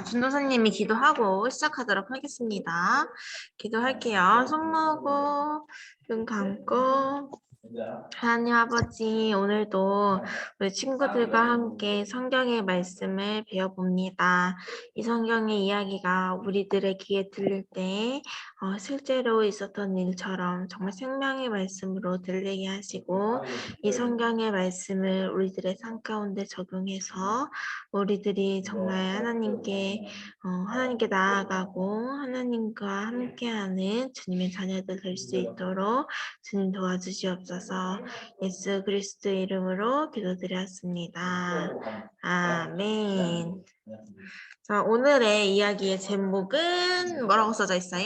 준도사님이 기도하고 시작하도록 하겠습니다. 기도할게요. 손 모으고 눈 감고. 하나님 아버지, 오늘도 우리 친구들과 함께 성경의 말씀을 배워봅니다. 이 성경의 이야기가 우리들의 귀에 들릴 때 실제로 있었던 일처럼 정말 생명의 말씀으로 들리게 하시고, 이 성경의 말씀을 우리들의 삶 가운데 적용해서 우리들이 정말 하나님께 나아가고 하나님과 함께하는 주님의 자녀들 될 수 있도록 주님 도와주시옵소서. 예수 그리스도의 이름으로 기도드렸습니다. 아멘. 자, 오늘의 이야기의 제목은 뭐라고 써져 있어요?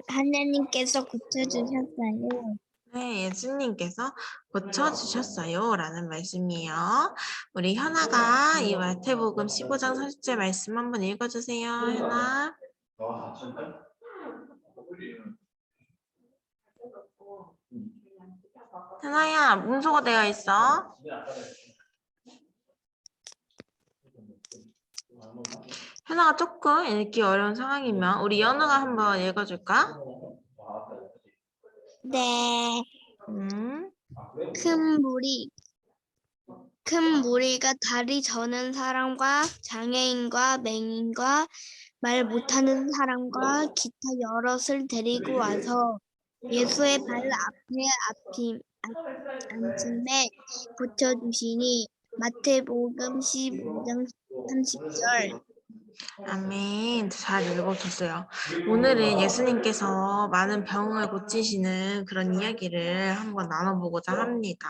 하나님께서 고쳐주셨어요. 네, 예수님께서 고쳐주셨어요 라는 말씀이에요. 우리 현아가 이 마태복음 15장 40절 말씀 한번 읽어주세요. 현아. 현아야, 문서가 되어 있어. 현아가 조금 읽기 어려운 상황이면 우리 연아가 한번 읽어줄까? 네. 음. 큰 무리가 다리 저는 사람과 장애인과 맹인과 말 못하는 사람과 기타 여럿을 데리고 와서 예수의 발 앞에 앉힘에 고쳐주시니 마태복음 15장 30절. 아멘. 잘 읽어줬어요. 오늘은 예수님께서 많은 병을 고치시는 그런 이야기를 한번 나눠보고자 합니다.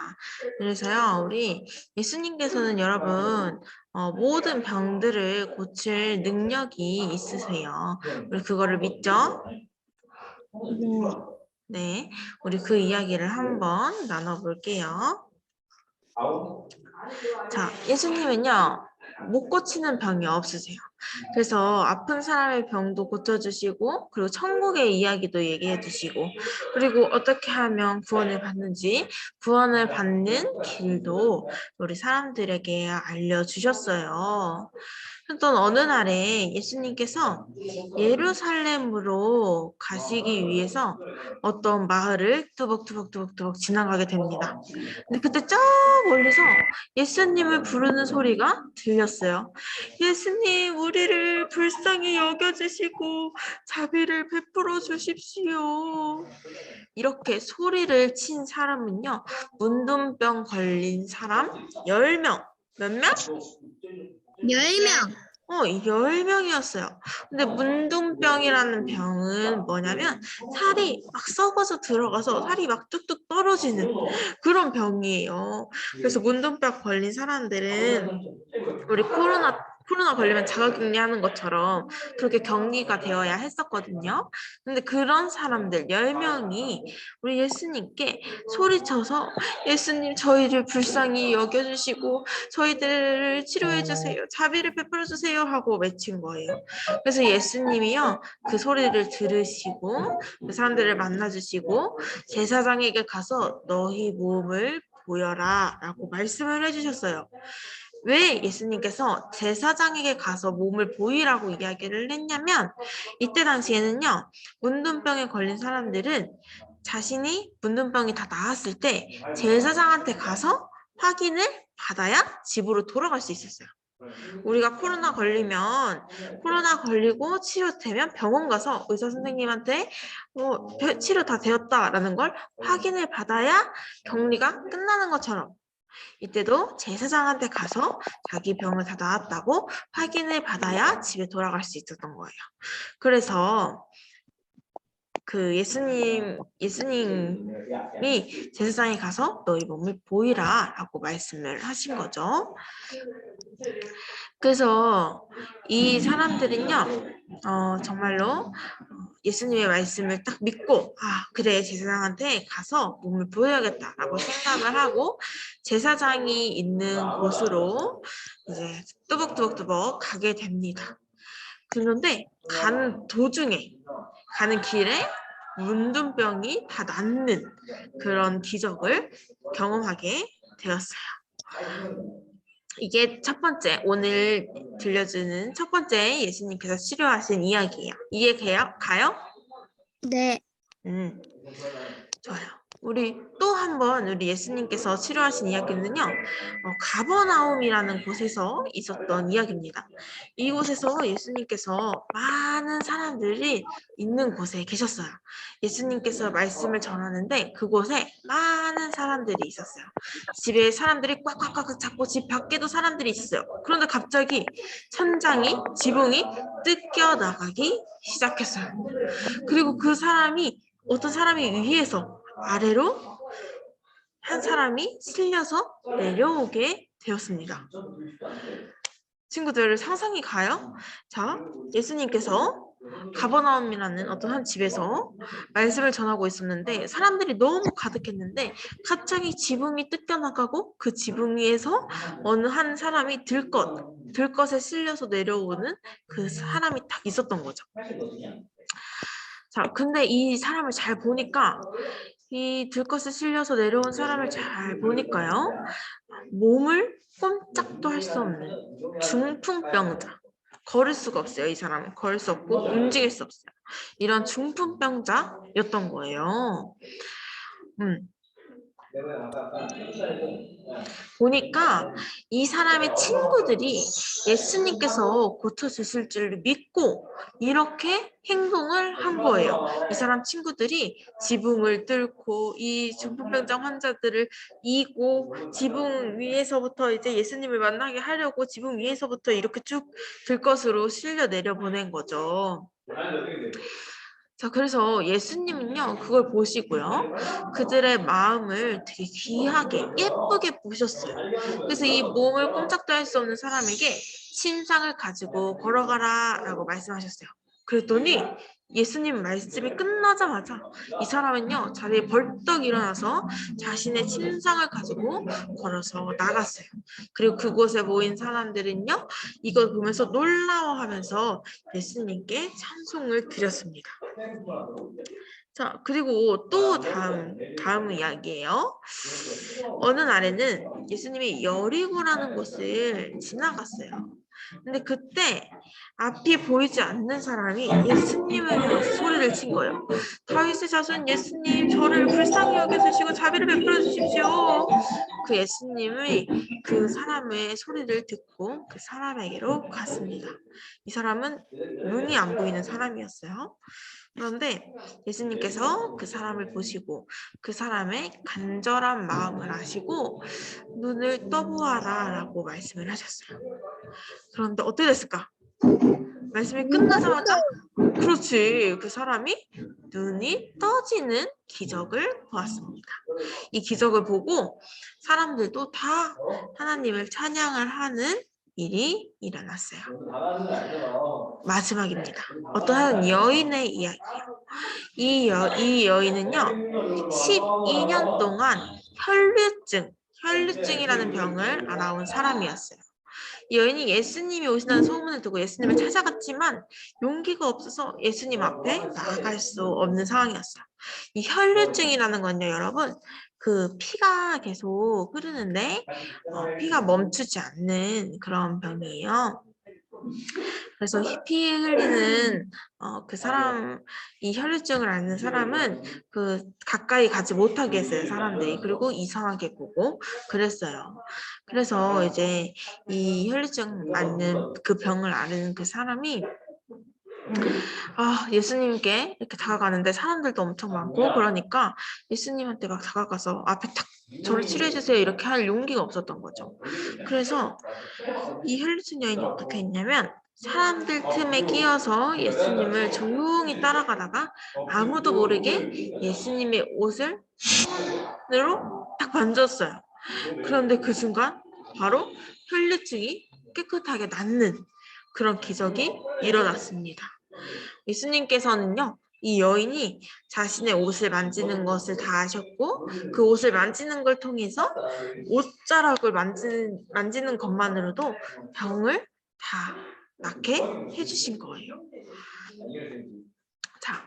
그래서요, 우리 예수님께서는 여러분, 모든 병들을 고칠 능력이 있으세요. 우리 그거를 믿죠? 네. 우리 그 이야기를 한번 나눠볼게요. 자, 예수님은요, 못 고치는 병이 없으세요. 그래서 아픈 사람의 병도 고쳐주시고, 그리고 천국의 이야기도 얘기해 주시고, 그리고 어떻게 하면 구원을 받는지, 구원을 받는 길도 우리 사람들에게 알려주셨어요. 어떤 어느 날에 예수님께서 예루살렘으로 가시기 위해서 어떤 마을을 뚜벅뚜벅뚜벅뚜벅 지나가게 됩니다. 근데 그때 저 멀리서 예수님을 부르는 소리가 들렸어요. 예수님, 우리를 불쌍히 여겨주시고 자비를 베풀어 주십시오. 이렇게 소리를 친 사람은요, 문둥병 걸린 사람 10명. 몇 명? 10명. 10명이었어요. 근데 문둥병이라는 병은 뭐냐면 살이 막 썩어서 들어가서 살이 막 뚝뚝 떨어지는 그런 병이에요. 그래서 문둥병 걸린 사람들은 우리 코로나 걸리면 자가격리 하는 것처럼 그렇게 격리가 되어야 했었거든요. 근데 그런 사람들 10명이 우리 예수님께 소리쳐서 예수님 저희를 불쌍히 여겨주시고 저희들을 치료해주세요. 자비를 베풀어주세요 하고 외친 거예요. 그래서 예수님이요. 그 소리를 들으시고 그 사람들을 만나주시고 제사장에게 가서 너희 몸을 보여라 라고 말씀을 해주셨어요. 왜 예수님께서 제사장에게 가서 몸을 보이라고 이야기를 했냐면 이때 당시에는요. 문둥병에 걸린 사람들은 자신이 문둥병이 다 나았을 때 제사장한테 가서 확인을 받아야 집으로 돌아갈 수 있었어요. 우리가 코로나 걸리고 치료되면 병원 가서 의사 선생님한테 치료 다 되었다라는 걸 확인을 받아야 격리가 끝나는 것처럼 이때도 제사장한테 가서 자기 병을 다 나았다고 확인을 받아야 집에 돌아갈 수 있었던 거예요. 그래서 그 예수님이 제사장에 가서 너희 몸을 보이라 라고 말씀을 하신 거죠. 그래서 이 사람들은요, 정말로 예수님의 말씀을 딱 믿고, 그래, 제사장한테 가서 몸을 보여야겠다라고 생각을 하고, 제사장이 있는 곳으로 이제 뚜벅뚜벅뚜벅 가게 됩니다. 그런데 가는 길에 문둥병이 다 낫는 그런 기적을 경험하게 되었어요. 이게 첫 번째, 오늘 들려주는 첫 번째 예수님께서 치료하신 이야기예요. 이해가요? 가요? 네. 좋아요. 우리 또 한 번 우리 예수님께서 치료하신 이야기는요. 가버나움이라는 곳에서 있었던 이야기입니다. 이곳에서 예수님께서 많은 사람들이 있는 곳에 계셨어요. 예수님께서 말씀을 전하는데 그곳에 많은 사람들이 있었어요. 집에 사람들이 꽉꽉꽉 잡고 집 밖에도 사람들이 있어요. 그런데 갑자기 천장이 지붕이 뜯겨 나가기 시작했어요. 그리고 그 사람이 어떤 사람이 위에서 아래로 한 사람이 실려서 내려오게 되었습니다. 친구들 상상이 가요? 자, 예수님께서 가버나움이라는 어떤 한 집에서 말씀을 전하고 있었는데 사람들이 너무 가득했는데 갑자기 지붕이 뜯겨나가고 그 지붕 위에서 어느 한 사람이 들것에 실려서 내려오는 그 사람이 딱 있었던 거죠. 자, 근데 이 사람을 잘 보니까 이 들것에 실려서 내려온 사람을 잘 보니까요. 몸을 꼼짝도 할 수 없는 중풍병자. 걸을 수가 없어요. 이 사람은 걸을 수 없고 움직일 수 없어요. 이런 중풍병자였던 거예요. 보니까 이 사람의 친구들이 예수님께서 고쳐주실 줄 믿고 이렇게 행동을 한 거예요. 이 사람 친구들이 지붕을 뚫고 이 중풍병자 환자들을 이고 지붕 위에서부터 이제 예수님을 만나게 하려고 지붕 위에서부터 이렇게 쭉 들것으로 실려 내려 보낸 거죠. 자, 그래서 예수님은요, 그걸 보시고요. 그들의 마음을 되게 귀하게, 예쁘게 보셨어요. 그래서 이 몸을 꼼짝도 할 수 없는 사람에게 신상을 가지고 걸어가라 라고 말씀하셨어요. 그랬더니 예수님 말씀이 끝나자마자 이 사람은요, 자리에 벌떡 일어나서 자신의 침상을 가지고 걸어서 나갔어요. 그리고 그곳에 모인 사람들은요, 이걸 보면서 놀라워하면서 예수님께 찬송을 드렸습니다. 자, 그리고 또 다음 이야기예요. 어느 날에는 예수님이 여리고라는 곳을 지나갔어요. 근데 그때 앞이 보이지 않는 사람이 예수님을 향해서 소리를 친 거예요. 다윗의 자손 예수님, 저를 불쌍히 여겨주시고 자비를 베풀어 주십시오. 그 예수님이 그 사람의 소리를 듣고 그 사람에게로 갔습니다. 이 사람은 눈이 안 보이는 사람이었어요. 그런데 예수님께서 그 사람을 보시고 그 사람의 간절한 마음을 아시고 눈을 떠보아라 라고 말씀을 하셨어요. 그런데 어떻게 됐을까? 말씀이 끝나자마자 그렇지, 그 사람이 눈이 떠지는 기적을 보았습니다. 이 기적을 보고 사람들도 다 하나님을 찬양을 하는 일이 일어났어요. 마지막입니다. 어떠한 여인의 이야기예요. 이 여인은요, 12년 동안 혈류증이라는 병을 앓아온 사람이었어요. 이 여인이 예수님이 오신다는 소문을 듣고 예수님을 찾아갔지만 용기가 없어서 예수님 앞에 나아갈 수 없는 상황이었어요. 이 혈류증이라는 건요, 여러분, 그 피가 계속 흐르는데 피가 멈추지 않는 그런 병이에요. 그래서 피 흘리는 그 사람, 이 혈류증을 앓는 사람은 그 가까이 가지 못하게 했어요, 사람들이. 그리고 이상하게 보고 그랬어요. 그래서 이제 이 혈류증 앓는 그 병을 앓는 그 사람이 예수님께 이렇게 다가가는데 사람들도 엄청 많고 그러니까 예수님한테 막 다가가서 앞에 탁 저를 치료해주세요 이렇게 할 용기가 없었던 거죠. 그래서 이 혈류증 여인이 어떻게 했냐면 사람들 틈에 끼어서 예수님을 조용히 따라가다가 아무도 모르게 예수님의 옷을 손으로 딱 만졌어요. 그런데 그 순간 바로 혈류증이 깨끗하게 낫는 그런 기적이 일어났습니다. 예수님께서는요, 이 여인이 자신의 옷을 만지는 것을 다 아셨고 그 옷을 만지는 걸 통해서 옷자락을 만지는 것만으로도 병을 다 낫게 해주신 거예요. 자,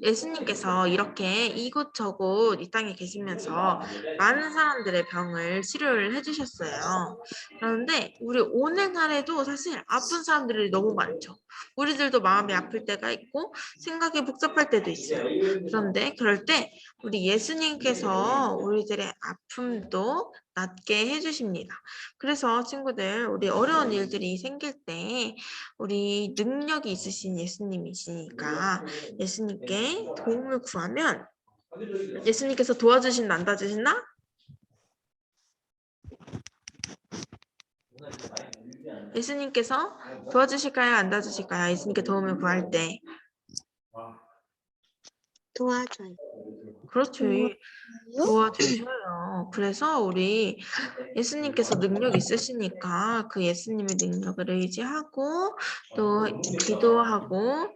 예수님께서 이렇게 이곳저곳 이 땅에 계시면서 많은 사람들의 병을 치료를 해주셨어요. 그런데 우리 오늘날에도 사실 아픈 사람들이 너무 많죠. 우리들도 마음이 아플 때가 있고 생각이 복잡할 때도 있어요. 그런데 그럴 때 우리 예수님께서 우리들의 아픔도 낫게 해주십니다. 그래서 친구들, 우리 어려운 일들이 생길 때 우리 능력이 있으신 예수님이시니까 예수님께 도움을 구하면 예수님께서 도와주신다, 안 도와주신다? 예수님께서 도와주실까요, 안 도와주실까요? 예수님께 도움을 구할 때. 도와줘요. 그렇죠. 도와주셔요. 그래서 우리 예수님께서 능력 있으시니까 그 예수님의 능력을 의지하고 또 기도하고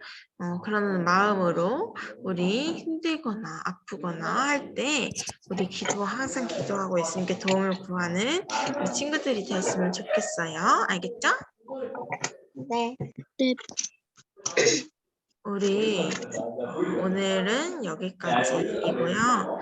그러는 마음으로 우리 힘들거나 아프거나 할 때 우리 항상 기도하고 예수님께 도움을 구하는 우리 친구들이 되었으면 좋겠어요. 알겠죠? 네. 네. 우리 오늘은 여기까지이고요.